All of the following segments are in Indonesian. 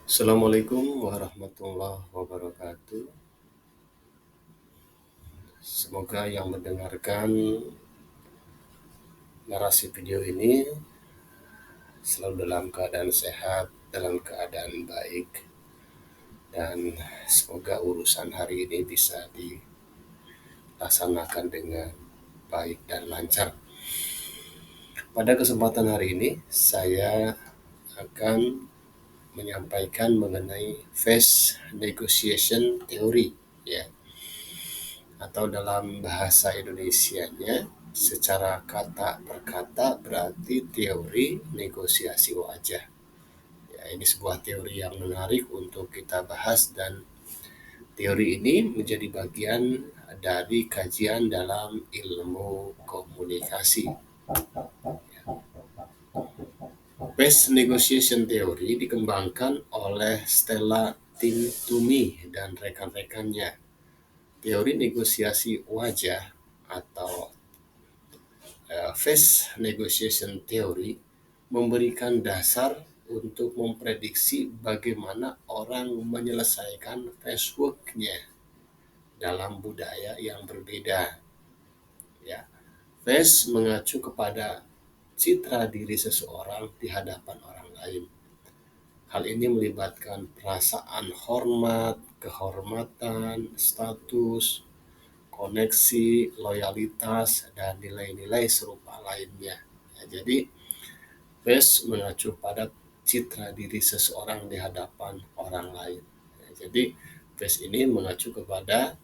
Assalamualaikum warahmatullahi wabarakatuh. Semoga yang mendengarkan narasi video ini selalu dalam keadaan sehat, dalam keadaan baik, dan semoga urusan hari ini bisa dilaksanakan dengan baik dan lancar. Pada kesempatan hari ini, saya akan menyampaikan mengenai phase negotiation theory, ya, atau dalam bahasa Indonesianya secara kata per kata berarti teori negosiasi wajah. Ya, ini sebuah teori yang menarik untuk kita bahas, dan teori ini menjadi bagian dari kajian dalam ilmu komunikasi. Phase negotiation theory dikembangkan oleh Stella Timtumi dan rekan-rekannya. Teori negosiasi wajah atau phase negotiation theory memberikan dasar untuk memprediksi bagaimana orang menyelesaikan phase work-nya dalam budaya yang berbeda. Ya, phase mengacu kepada citra diri seseorang di hadapan orang lain. Hal ini melibatkan perasaan hormat, kehormatan, status, koneksi, loyalitas, dan nilai-nilai serupa lainnya. Ya, jadi, phase mengacu pada citra diri seseorang di hadapan orang lain. Ya, jadi, phase ini mengacu kepada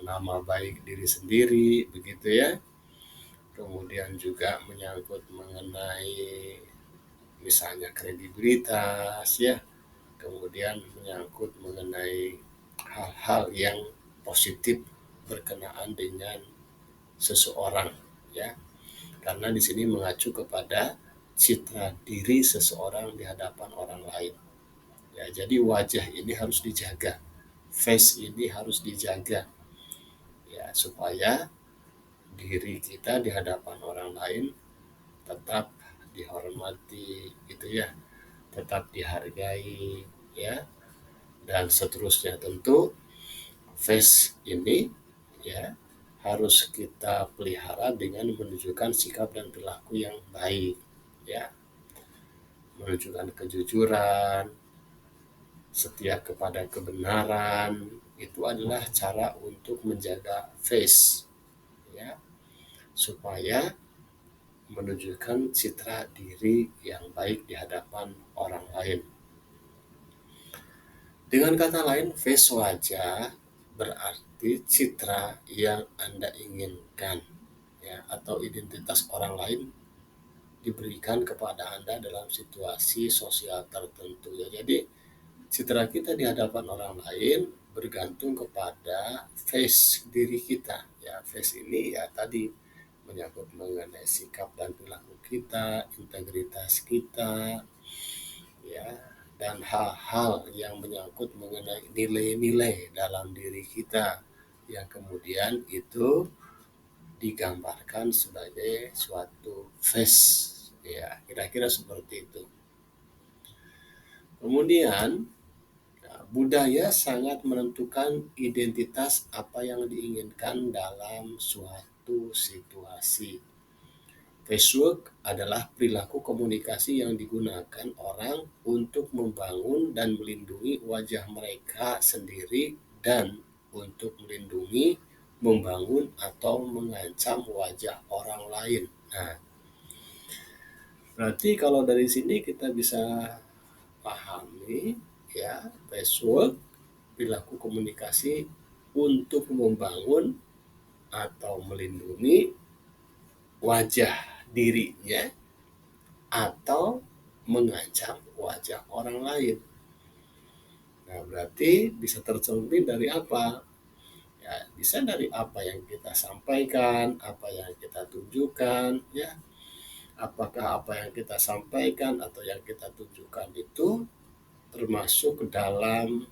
nama baik diri sendiri, begitu ya. Kemudian juga menyangkut mengenai misalnya kredibilitas, ya. Kemudian menyangkut mengenai hal-hal yang positif berkenaan dengan seseorang, ya, karena di sini mengacu kepada citra diri seseorang di hadapan orang lain. Ya, jadi wajah ini harus dijaga, face ini harus dijaga, ya, supaya diri kita di hadapan orang lain tetap dihormati, gitu ya, tetap dihargai, ya, dan seterusnya. Tentu face ini, ya, harus kita pelihara dengan menunjukkan sikap dan perilaku yang baik, ya, menunjukkan kejujuran, setia kepada kebenaran. Itu adalah cara untuk menjaga face, ya, supaya menunjukkan citra diri yang baik di hadapan orang lain. Dengan kata lain, face wajah berarti citra yang Anda inginkan, ya, atau identitas orang lain diberikan kepada Anda dalam situasi sosial tertentu, ya. Jadi citra kita di hadapan orang lain bergantung kepada face diri kita, ya. Face ini ya tadi menyangkut mengenai sikap dan perilaku kita, integritas kita, ya, dan hal-hal yang menyangkut mengenai nilai-nilai dalam diri kita yang kemudian itu digambarkan sebagai suatu face, ya, kira-kira seperti itu. Kemudian budaya sangat menentukan identitas apa yang diinginkan dalam suatu situasi. Facework adalah perilaku komunikasi yang digunakan orang untuk membangun dan melindungi wajah mereka sendiri dan untuk melindungi, membangun, atau mengancam wajah orang lain. Nah, berarti kalau dari sini kita bisa pahami, ya, facework perilaku komunikasi untuk membangun atau melindungi wajah dirinya atau mengancam wajah orang lain. Nah, berarti bisa tercermin dari apa? Ya, bisa dari apa yang kita sampaikan, apa yang kita tunjukkan, ya. Apakah apa yang kita sampaikan atau yang kita tunjukkan itu termasuk dalam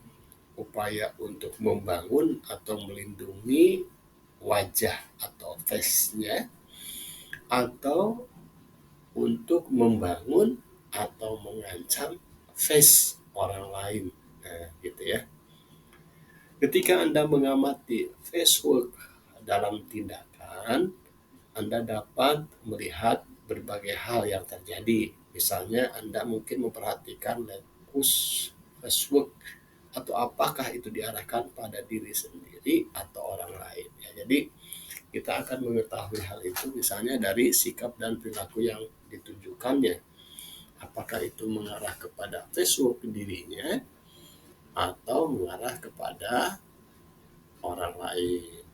upaya untuk membangun atau melindungi wajah atau face-nya, atau untuk membangun atau mengancam face orang lain. Nah, gitu ya. Ketika Anda mengamati Facebook dalam tindakan, Anda dapat melihat berbagai hal yang terjadi. Misalnya Anda mungkin memperhatikan status Facebook atau apakah itu diarahkan pada diri sendiri atau orang lain. Ya, jadi kita akan mengetahui hal itu misalnya dari sikap dan perilaku yang ditunjukkannya. Apakah itu mengarah kepada Facebook dirinya atau mengarah kepada orang lain.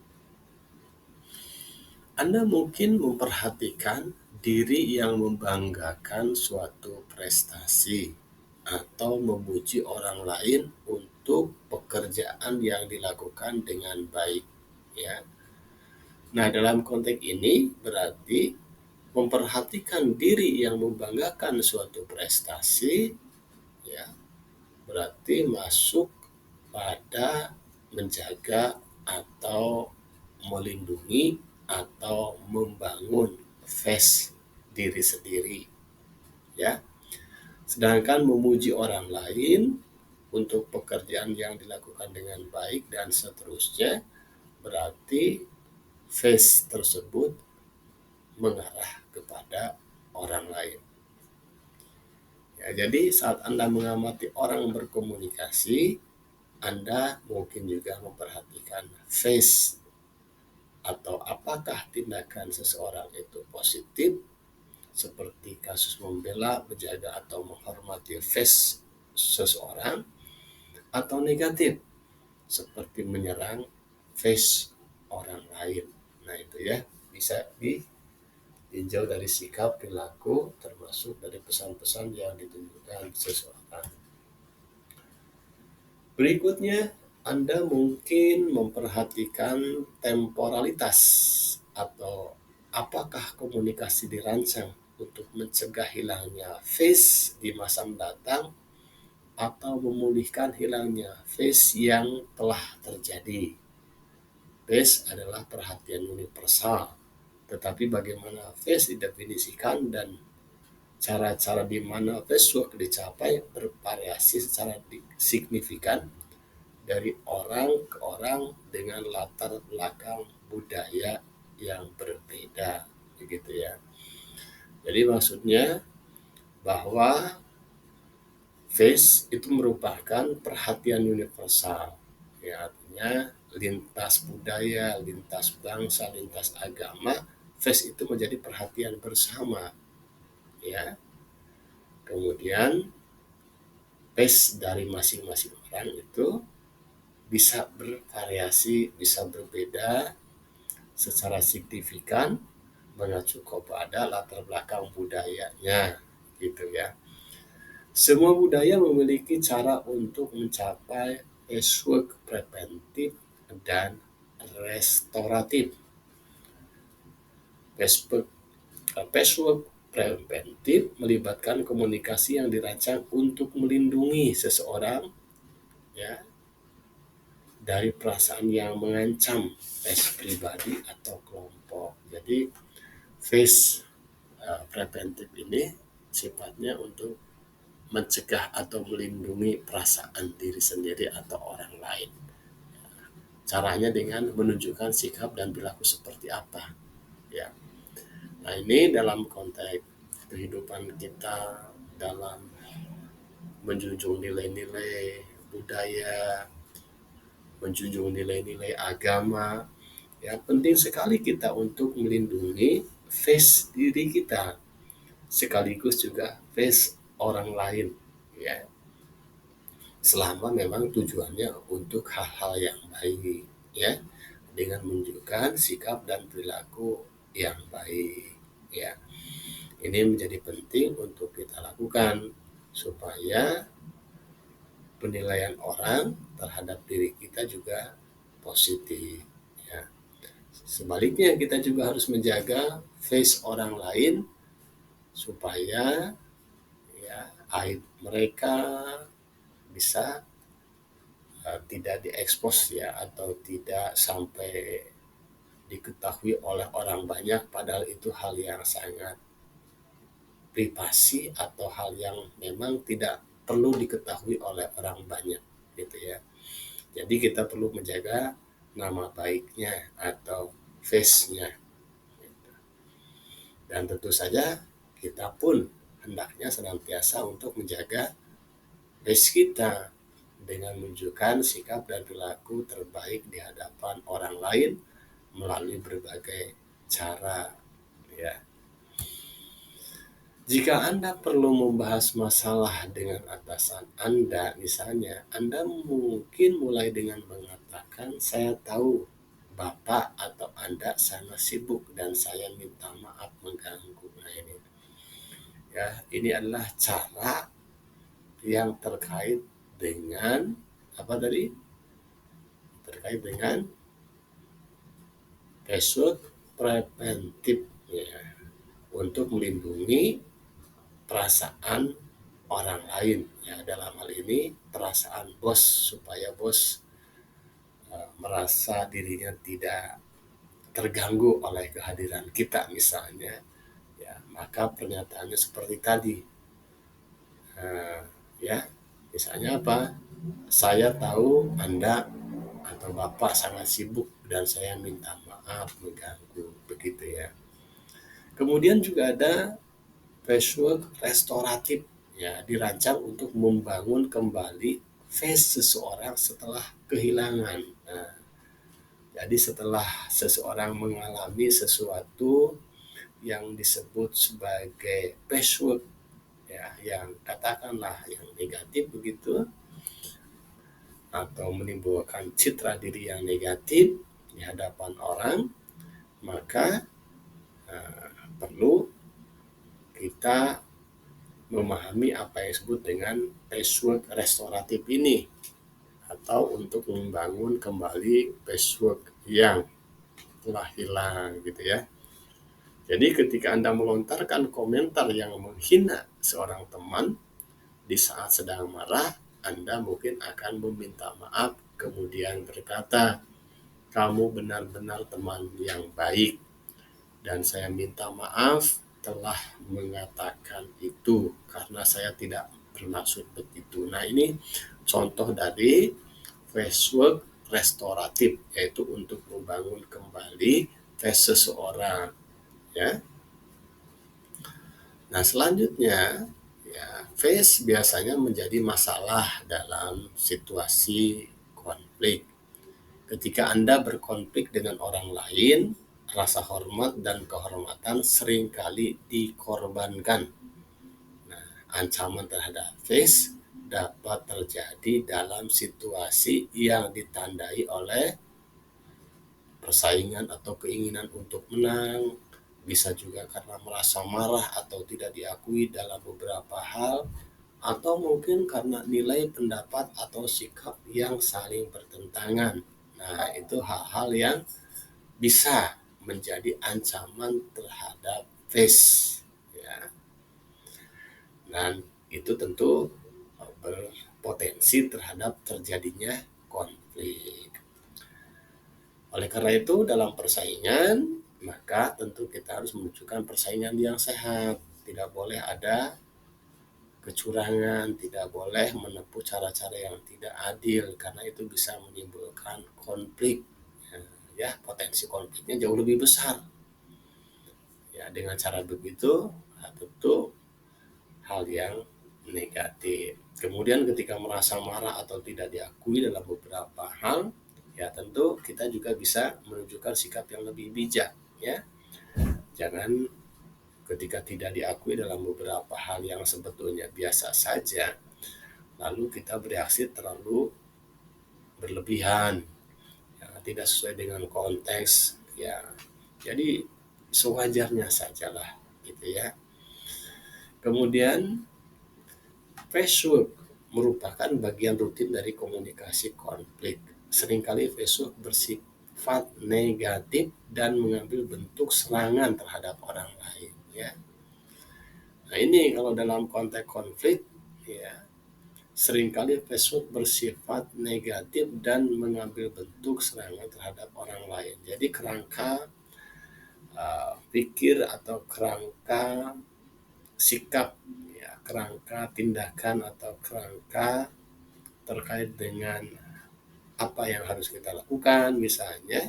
Anda mungkin memperhatikan diri yang membanggakan suatu prestasi atau memuji orang lain untuk pekerjaan yang dilakukan dengan baik, ya. Nah, dalam konteks ini berarti memperhatikan diri yang membanggakan suatu prestasi, ya, berarti masuk pada menjaga atau melindungi atau membangun face diri sendiri, ya. Sedangkan memuji orang lain untuk pekerjaan yang dilakukan dengan baik dan seterusnya berarti face tersebut mengarah kepada orang lain. Ya, jadi saat Anda mengamati orang berkomunikasi, Anda mungkin juga memperhatikan face atau apakah tindakan seseorang itu positif, seperti kasus membela, menjaga atau menghormati face seseorang, atau negatif, seperti menyerang face orang lain. Nah, itu ya, bisa ditinjau dari sikap, perilaku, termasuk dari pesan-pesan yang ditunjukkan seseorang. Berikutnya, Anda mungkin memperhatikan temporalitas atau apakah komunikasi dirancang untuk mencegah hilangnya face di masa mendatang atau memulihkan hilangnya face yang telah terjadi. Face adalah perhatian universal, tetapi bagaimana face didefinisikan dan cara-cara di mana Facebook dicapai bervariasi secara signifikan dari orang ke orang dengan latar belakang budaya yang berbeda, begitu ya. Jadi maksudnya bahwa face itu merupakan perhatian universal, ya, artinya lintas budaya, lintas bangsa, lintas agama, face itu menjadi perhatian bersama, ya. Kemudian face dari masing-masing orang itu bisa bervariasi, bisa berbeda secara signifikan mengacu kepada latar belakang budayanya, gitu ya. Semua budaya memiliki cara untuk mencapai Facebook preventif dan restoratif. Facebook preventif melibatkan komunikasi yang dirancang untuk melindungi seseorang, ya, dari perasaan yang mengancam pribadi atau kelompok. Jadi face preventif ini sifatnya untuk mencegah atau melindungi perasaan diri sendiri atau orang lain. Caranya dengan menunjukkan sikap dan perilaku seperti apa, ya. Nah, ini dalam konteks kehidupan kita dalam menjunjung nilai-nilai budaya, menjunjung nilai-nilai agama. Ya, penting sekali kita untuk melindungi face diri kita, sekaligus juga face orang lain, ya. Selama memang tujuannya untuk hal-hal yang baik, ya, dengan menunjukkan sikap dan perilaku yang baik, ya. Ini menjadi penting untuk kita lakukan supaya penilaian orang terhadap diri kita juga positif, ya. Sebaliknya kita juga harus menjaga face orang lain supaya, ya, aib mereka bisa tidak diekspos, ya, atau tidak sampai diketahui oleh orang banyak, padahal itu hal yang sangat privasi atau hal yang memang tidak perlu diketahui oleh orang banyak gitu ya. Jadi kita perlu menjaga nama baiknya atau face-nya. Dan tentu saja kita pun hendaknya senantiasa untuk menjaga face kita dengan menunjukkan sikap dan perilaku terbaik di hadapan orang lain melalui berbagai cara ya. Jika Anda perlu membahas masalah dengan atasan Anda, misalnya, Anda mungkin mulai dengan mengatakan, "Saya tahu Bapak atau Anda sangat sibuk dan saya minta maaf mengganggu." Nah, ini adalah cara yang terkait dengan apa tadi? Terkait dengan password preventif ya, untuk melindungi perasaan orang lain ya, dalam hal ini perasaan bos, supaya bos merasa dirinya tidak terganggu oleh kehadiran kita misalnya ya, maka pernyataannya seperti tadi ya, misalnya apa, "Saya tahu Anda atau Bapak sangat sibuk dan saya minta maaf mengganggu," begitu ya. Kemudian juga ada password restoratif ya, dirancang untuk membangun kembali face seseorang setelah kehilangan. Nah, jadi setelah seseorang mengalami sesuatu yang disebut sebagai password ya, yang katakanlah yang negatif begitu, atau menimbulkan citra diri yang negatif di hadapan orang, maka perlu kita memahami apa yang disebut dengan password restoratif ini, atau untuk membangun kembali password yang telah hilang gitu ya. Jadi ketika Anda melontarkan komentar yang menghina seorang teman di saat sedang marah, Anda mungkin akan meminta maaf, kemudian berkata, "Kamu benar-benar teman yang baik dan saya minta maaf telah mengatakan itu karena saya tidak bermaksud begitu." Nah, ini contoh dari password restoratif, yaitu untuk membangun kembali face seseorang ya. Nah, selanjutnya ya, face biasanya menjadi masalah dalam situasi konflik. Ketika Anda berkonflik dengan orang lain, rasa hormat dan kehormatan seringkali dikorbankan. Nah, ancaman terhadap face dapat terjadi dalam situasi yang ditandai oleh persaingan atau keinginan untuk menang, bisa juga karena merasa marah atau tidak diakui dalam beberapa hal, atau mungkin karena nilai pendapat atau sikap yang saling bertentangan. Nah, itu hal-hal yang bisa menjadi ancaman terhadap face ya. Dan itu tentu berpotensi terhadap terjadinya konflik. Oleh karena itu, dalam persaingan, maka tentu kita harus menunjukkan persaingan yang sehat. Tidak boleh ada kecurangan, tidak boleh menempuh cara-cara yang tidak adil, karena itu bisa menimbulkan konflik. Ya, potensi konfliknya jauh lebih besar. Ya, dengan cara begitu, tentu hal yang negatif. Kemudian ketika merasa marah atau tidak diakui dalam beberapa hal, ya tentu kita juga bisa menunjukkan sikap yang lebih bijak ya. Jangan ketika tidak diakui dalam beberapa hal yang sebetulnya biasa saja, lalu kita bereaksi terlalu berlebihan, ya, tidak sesuai dengan konteks ya. Jadi sewajarnya sajalah gitu ya. Kemudian Facebook merupakan bagian rutin dari komunikasi konflik. Seringkali Facebook bersifat negatif dan mengambil bentuk serangan terhadap orang lain ya. Nah, ini kalau dalam konteks konflik ya, seringkali Facebook bersifat negatif dan mengambil bentuk serangan terhadap orang lain. Jadi kerangka pikir atau kerangka sikap ya, kerangka tindakan atau kerangka terkait dengan apa yang harus kita lakukan. Misalnya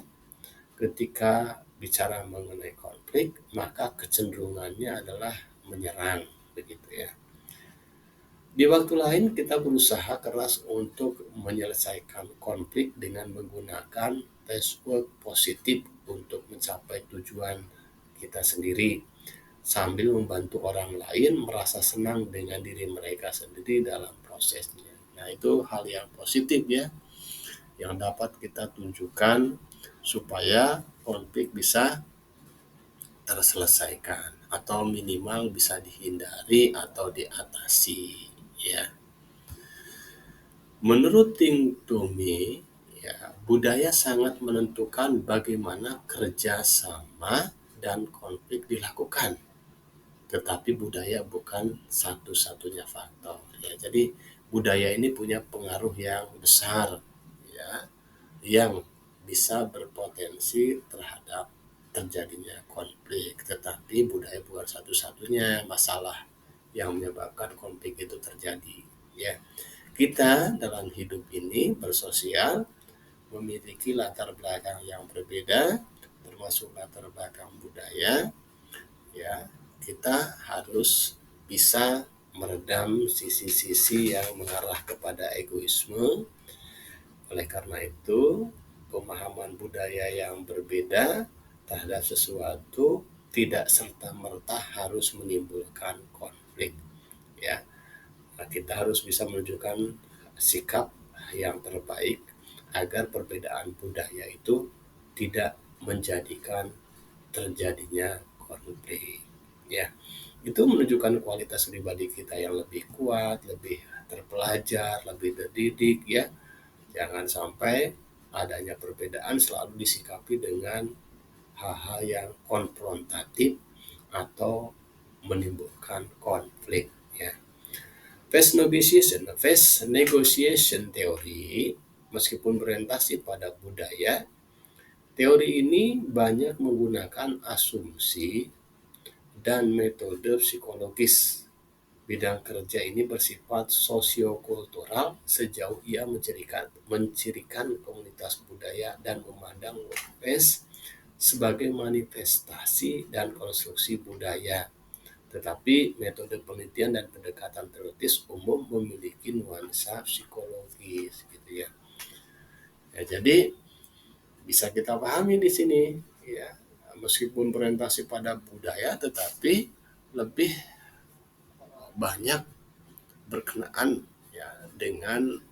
ketika bicara mengenai konflik, maka kecenderungannya adalah menyerang, begitu ya. Di waktu lain kita berusaha keras untuk menyelesaikan konflik dengan menggunakan teamwork positif untuk mencapai tujuan kita sendiri, sambil membantu orang lain merasa senang dengan diri mereka sendiri dalam prosesnya. Nah, itu hal yang positif ya, yang dapat kita tunjukkan supaya konflik bisa terselesaikan atau minimal bisa dihindari atau diatasi ya. Menurut Ting Tumi, ya, budaya sangat menentukan bagaimana kerjasama dan konflik dilakukan. Tetapi budaya bukan satu-satunya faktor. Ya, jadi budaya ini punya pengaruh yang besar, ya, yang bisa berpotensi terhadap terjadinya konflik. Tetapi budaya bukan satu-satunya masalah yang menyebabkan konflik itu terjadi. Ya, kita dalam hidup ini bersosial memiliki latar belakang yang berbeda, termasuk latar belakang budaya. Ya, kita harus bisa meredam sisi-sisi yang mengarah kepada egoisme. Oleh karena itu, pemahaman budaya yang berbeda terhadap sesuatu tidak serta-merta harus menimbulkan konflik. Ya, nah, kita harus bisa menunjukkan sikap yang terbaik agar perbedaan budaya itu tidak menjadikan terjadinya konflik. Ya, itu menunjukkan kualitas pribadi kita yang lebih kuat, lebih terpelajar, lebih terdidik ya. Jangan sampai adanya perbedaan selalu disikapi dengan hal-hal yang konfrontatif atau menimbulkan konflik ya. Face negotiation teori, meskipun berorientasi pada budaya, teori ini banyak menggunakan asumsi dan metode psikologis. Bidang kerja ini bersifat sosiokultural sejauh ia mencirikan komunitas budaya dan memandang workplace sebagai manifestasi dan konstruksi budaya. Tetapi metode penelitian dan pendekatan teoritis umum memiliki nuansa psikologis gitu ya. Ya, jadi bisa kita pahami di sini ya, meskipun berorientasi pada budaya tetapi lebih banyak berkenaan ya dengan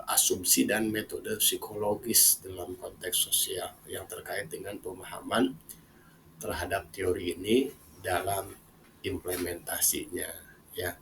asumsi dan metode psikologis dalam konteks sosial yang terkait dengan pemahaman terhadap teori ini dalam implementasinya ya.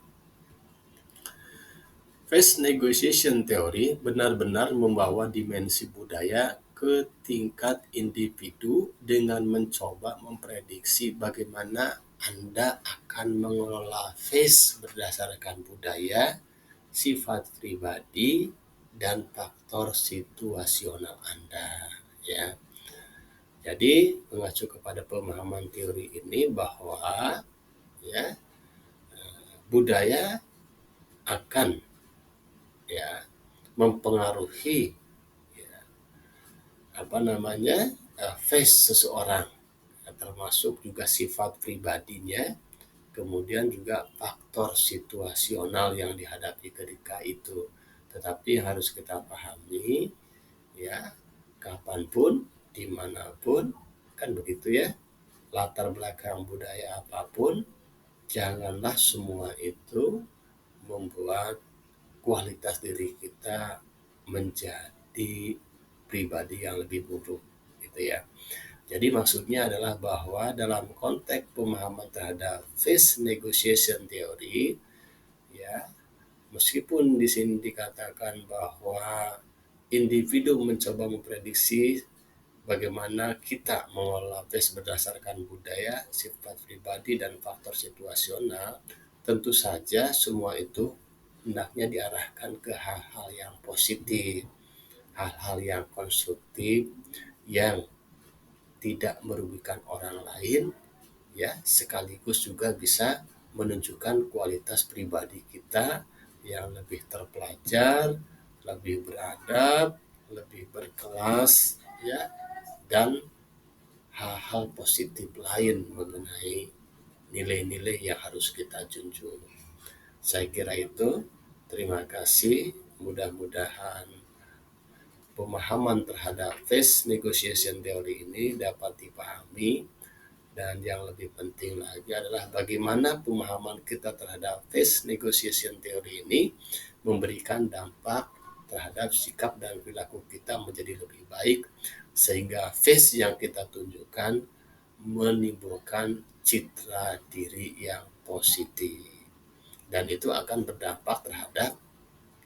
Face negotiation theory benar-benar membawa dimensi budaya ke tingkat individu dengan mencoba memprediksi bagaimana Anda akan mengelola face berdasarkan budaya, sifat pribadi, dan faktor situasional Anda ya. Jadi mengacu kepada pemahaman teori ini bahwa ya budaya akan ya mempengaruhi ya, face seseorang ya, termasuk juga sifat pribadinya, kemudian juga faktor situasional yang dihadapi ketika itu. Tetapi harus kita pahami ya, kapanpun dimanapun kan begitu ya, latar belakang budaya apapun, janganlah semua itu membuat kualitas diri kita menjadi pribadi yang lebih buruk gitu ya. Jadi maksudnya adalah bahwa dalam konteks pemahaman terhadap face negotiation theory ya, meskipun di sini dikatakan bahwa individu mencoba memprediksi bagaimana kita mengelola face berdasarkan budaya, sifat pribadi, dan faktor situasional, tentu saja semua itu hendaknya diarahkan ke hal-hal yang positif, hal-hal yang konstruktif, yang tidak merugikan orang lain, ya sekaligus juga bisa menunjukkan kualitas pribadi kita yang lebih terpelajar, lebih beradab, lebih berkelas, ya, dan hal-hal positif lain mengenai nilai-nilai yang harus kita junjung. Saya kira itu. Terima kasih. Mudah-mudahan pemahaman terhadap face negotiation theory ini dapat dipahami, dan yang lebih penting lagi adalah bagaimana pemahaman kita terhadap face negotiation theory ini memberikan dampak terhadap sikap dan perilaku kita menjadi lebih baik, sehingga face yang kita tunjukkan menimbulkan citra diri yang positif, dan itu akan berdampak terhadap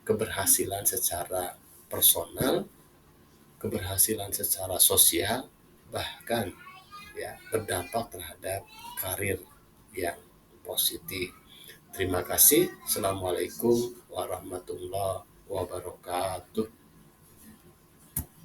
keberhasilan secara personal, keberhasilan secara sosial, bahkan ya berdampak terhadap karir yang positif. Terima kasih. Assalamualaikum warahmatullahi wabarakatuh.